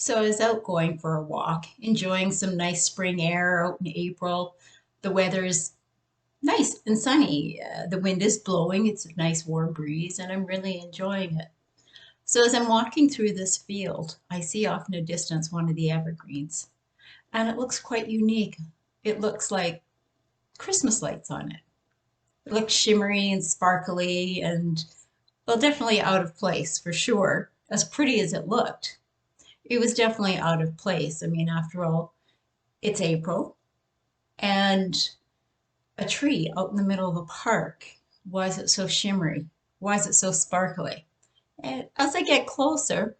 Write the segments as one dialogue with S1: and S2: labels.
S1: So I was out going for a walk, enjoying some nice spring air out in April. The weather's nice and sunny. The wind is blowing. It's a nice warm breeze, and I'm really enjoying it. So as I'm walking through this field, I see off in a distance one of the evergreens, and it looks quite unique. It looks like Christmas lights on it. It looks shimmery and sparkly and, well, definitely out of place for sure. As pretty as it looked, it was definitely out of place. I mean, after all, it's April and a tree out in the middle of a park. Why is it so shimmery? Why is it so sparkly? And as I get closer,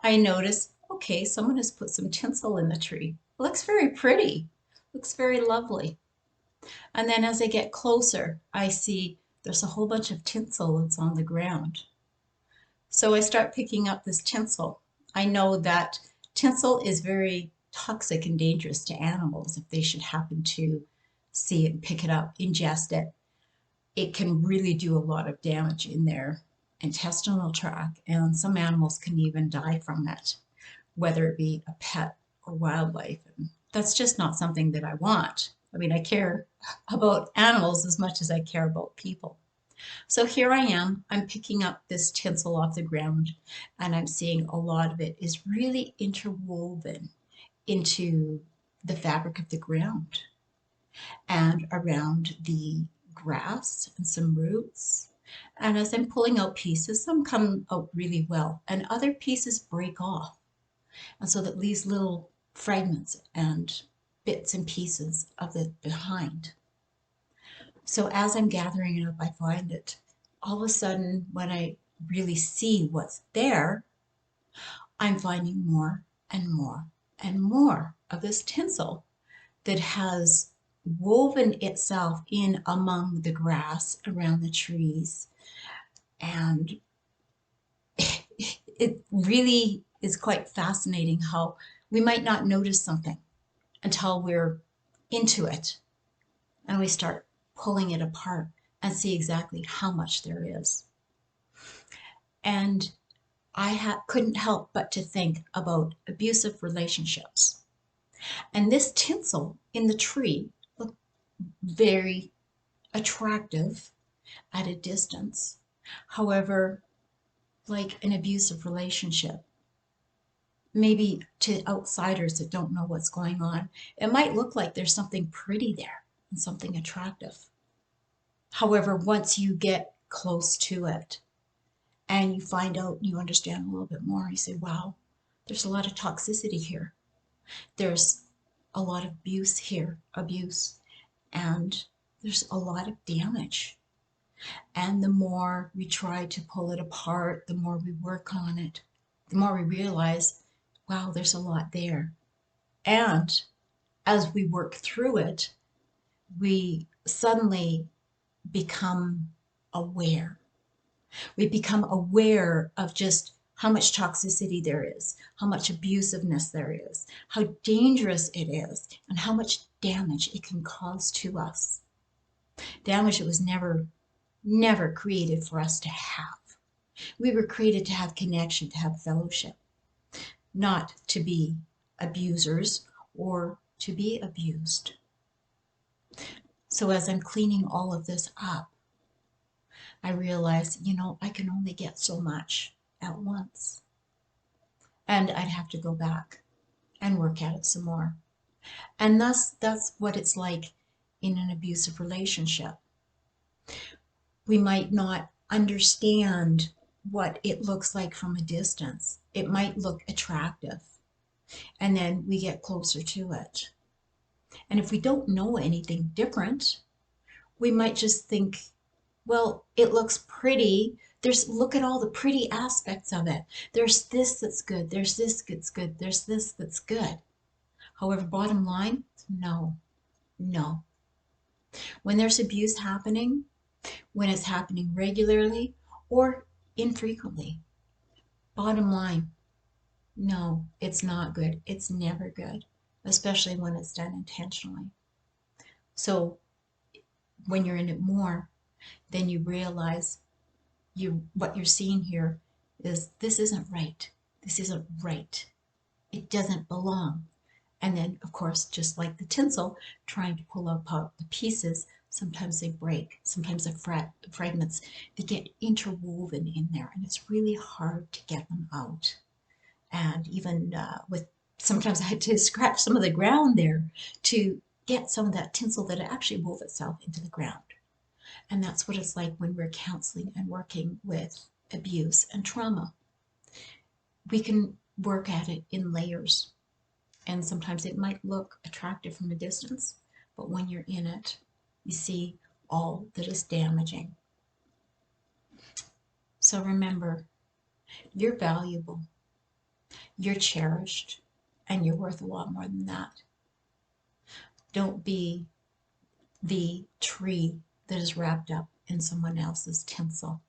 S1: I notice, okay, someone has put some tinsel in the tree. It looks very pretty, looks very lovely. And then as I get closer, I see there's a whole bunch of tinsel that's on the ground. So I start picking up this tinsel. I know that tinsel is very toxic and dangerous to animals if they should happen to see it, pick it up, ingest it. It can really do a lot of damage in their intestinal tract, and some animals can even die from it, whether it be a pet or wildlife. And that's just not something that I want. I mean, I care about animals as much as I care about people. So here I am, I'm picking up this tinsel off the ground, and I'm seeing a lot of it is really interwoven into the fabric of the ground and around the grass and some roots. And as I'm pulling out pieces, some come out really well, and other pieces break off. And so that leaves little fragments and bits and pieces of it behind. So as I'm gathering it up, I find it. All of a sudden, when I really see what's there, I'm finding more and more and more of this tinsel that has woven itself in among the grass around the trees. And it really is quite fascinating how we might not notice something until we're into it and we start pulling it apart and see exactly how much there is. And couldn't help but to think about abusive relationships. And this tinsel in the tree looked very attractive at a distance. However, like an abusive relationship, maybe to outsiders that don't know what's going on, it might look like there's something pretty there and something attractive. However, once you get close to it and you find out, you understand a little bit more, you say, wow, there's a lot of toxicity here. There's a lot of abuse, and there's a lot of damage. And the more we try to pull it apart, the more we work on it, the more we realize, wow, there's a lot there. And as we work through it, we suddenly become aware. We become aware of just how much toxicity there is, how much abusiveness there is, how dangerous it is, and how much damage it can cause to us. Damage that was never created for us to have. We were created to have connection, to have fellowship, not to be abusers or to be abused. So as I'm cleaning all of this up, I realize, I can only get so much at once. And I'd have to go back and work at it some more. And that's what it's like in an abusive relationship. We might not understand what it looks like from a distance. It might look attractive, and then we get closer to it. And if we don't know anything different, we might just think, well, it looks pretty. Look at all the pretty aspects of it. There's this that's good. There's this that's good. There's this that's good. However, bottom line, no, no. When there's abuse happening, when it's happening regularly or infrequently, bottom line, no, it's not good. It's never good, especially when it's done intentionally. So when you're in it more, then you realize what you're seeing here is this isn't right. This isn't right. It doesn't belong. And then, of course, just like the tinsel, trying to pull apart the pieces, sometimes they break, sometimes the fragments, they get interwoven in there, and it's really hard to get them out. And even with, sometimes I had to scratch some of the ground there to get some of that tinsel that actually wove itself into the ground. And that's what it's like when we're counseling and working with abuse and trauma. We can work at it in layers, and sometimes it might look attractive from a distance, but when you're in it, you see all that is damaging. So remember, you're valuable, you're cherished, and you're worth a lot more than that. Don't be the tree that is wrapped up in someone else's tinsel.